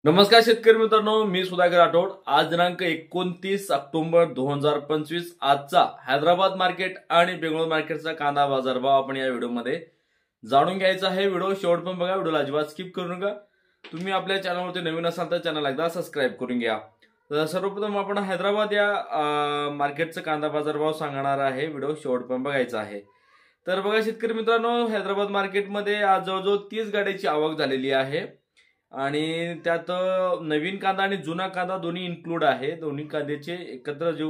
नमस्कार शेतकरी मित्रांनो, मी सुधाकर राठोड। आज दिनांक 29 ऑक्टोबर 2025 आजचा हैदराबाद मार्केट आणि बेंगळूर मार्केटचा कांदा बाजार भाव आपण या व्हिडिओमध्ये जाणून घ्यायचा आहे। व्हिडिओ शेवटपर्यंत बघा, व्हिडिओला अजिबात स्किप करू नका। तुम्ही आपल्या चॅनलवरती नवीन असाल तर चॅनल एकदा सबस्क्राइब करून घ्या। तर सर्वप्रथम आपण हैदराबाद या मार्केटचा कांदा बाजार भाव सांगणार आहे। व्हिडिओ शेवटपर्यंत बघायचा आहे। तर बघा शेतकरी मित्रांनो, हैदराबाद मार्केटमध्ये आज जवळजवळ 30 गाड्यांची आवक झालेली आहे आणि त्यात नवीन कांदा आणि जुना कांदा दोन्ही इन्क्लूड आहे। दोन्ही कांद्याचे एकत्र जे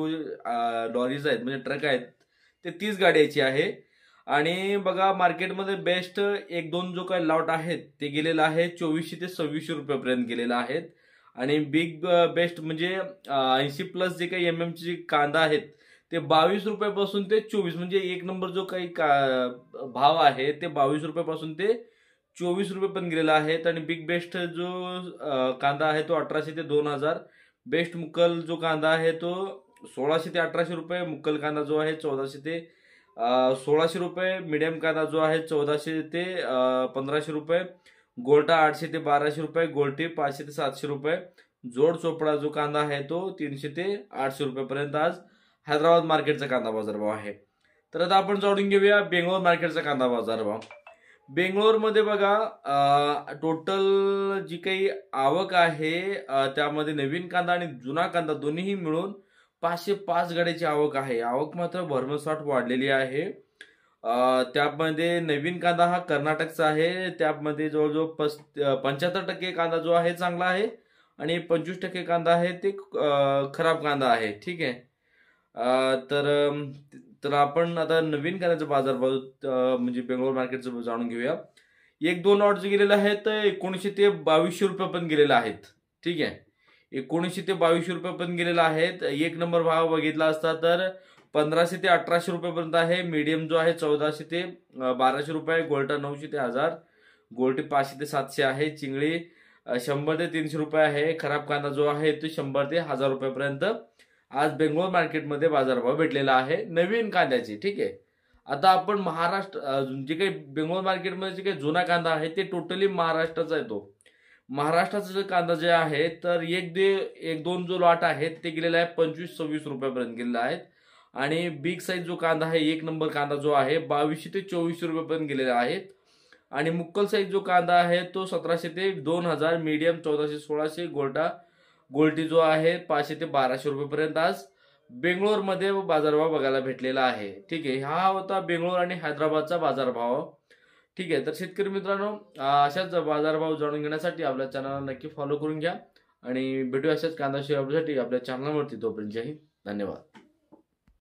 लॉरीज आहेत म्हणजे ट्रक आहेत ते 30 गाड्याची आहे। आणि बघा मार्केटमध्ये बेस्ट एक दोन जो काही लॉट आहेत ते गेलेला आहे 2400 ते 2600 रुपयापर्यंत गेलेला आहेत। आणि बिग बेस्ट म्हणजे 80+ जे काही चे कांदा आहेत ते 22 रुपयापासून ते 24 म्हणजे एक नंबर जो काही भाव आहे ते 22 रुपयापासून ते 24 रुपये पण गेलेला आहे। आणि बिग बेस्ट जो कांदा आहे तो 1800 ते 2000। बेस्ट मुक्कल जो कांदा आहे तो 1600 ते 1800 रुपये। मुक्कल कांदा जो आहे 1400 ते 1600 रुपये। मीडियम कांदा जो आहे 1400 ते 1500 रुपये। गोल्टा 800 ते 1200 रुपये। गोल्टी 500 ते 700 रुपये। जोड चोपडा जो कांदा आहे तो 300 ते 800 रुपयापर्यंत आज हैदराबाद मार्केटचा कांदा बाजार भाव आहे। तर आता आपण जाणून घेऊया बेंगळूर मार्केटचा कांदा बाजार भाव। बेंगळूरमध्ये बघा टोटल जी काही आवक आहे त्यामध्ये नवीन कांदा आणि जुना कांदा दोन्ही मिळून 505 गाड्यांची आवक आहे। आवक मात्र भरमसाठ वाढलेली आहे। त्यामध्ये नवीन कांदा हा कर्नाटकचा आहे। त्यामध्ये जवळजवळ 75% कांदा जो आहे चांगला आहे आणि 25% कांदा आहे ते खराब कांदा आहे। ठीक आहे। तर आपण आता नवीन कांद्याचा बाजारभाव म्हणजे बेंगळूर मार्केटचं जाणून घेऊया। एक दोन लॉट जे गेलेले आहेत तर 1900 ते 2200 रुपये पण गेलेले आहेत। ठीक आहे, 1900 ते 2200 रुपये पण गेलेला आहेत। एक नंबर भाव बघितला असता तर 1500 ते 1800 रुपयापर्यंत आहे। मीडियम जो आहे 1400 ते 1200 रुपये। गोल्टा 900 ते 1000। गोल्टी 500 ते 700 आहे। चिंगळी 100 ते 300 रुपये आहे। खराब कांदा जो आहे तो 100 ते 1000 रुपयापर्यंत आज बेंगळूर मार्केटमध्ये बाजारभाव भेटलेला आहे नवीन कांद्याची। ठीक आहे। आता आपण महाराष्ट्र जे काही बेंगळूर मार्केटमध्ये जे काही जुना कांदा आहे ते टोटली महाराष्ट्राचा येतो। महाराष्ट्राचा जो कांदा जे आहे तर एक दोन जो लॉट आहेत ते गेलेले आहे 25-26 रुपयापर्यंत गेलेले आहेत। आणि बिग साईज जो कांदा आहे एक नंबर कांदा जो आहे 2200 ते 2400 रुपयापर्यंत गेलेले आहेत। आणि मुक्कल साईज जो कांदा आहे तो 1700 ते 2000। मीडियम 1400-1600। गोल्टी जो आहे 500 ते 1200 रुपयापर्यंत आज बेंगळूरमध्ये बाजारभाव बघायला भेटलेला आहे। ठीक आहे, हा होता बेंगळूर आणि हैदराबादचा बाजारभाव। ठीक आहे, तर शेतकरी मित्रांनो अशाच बाजारभाव जाणून घेण्यासाठी आपल्या चॅनलला नक्की फॉलो करून घ्या आणि भेटूया अशाच कांदा शेअरसाठी आपल्या चॅनलवरती। तोपर्यंत जय हिंद, धन्यवाद।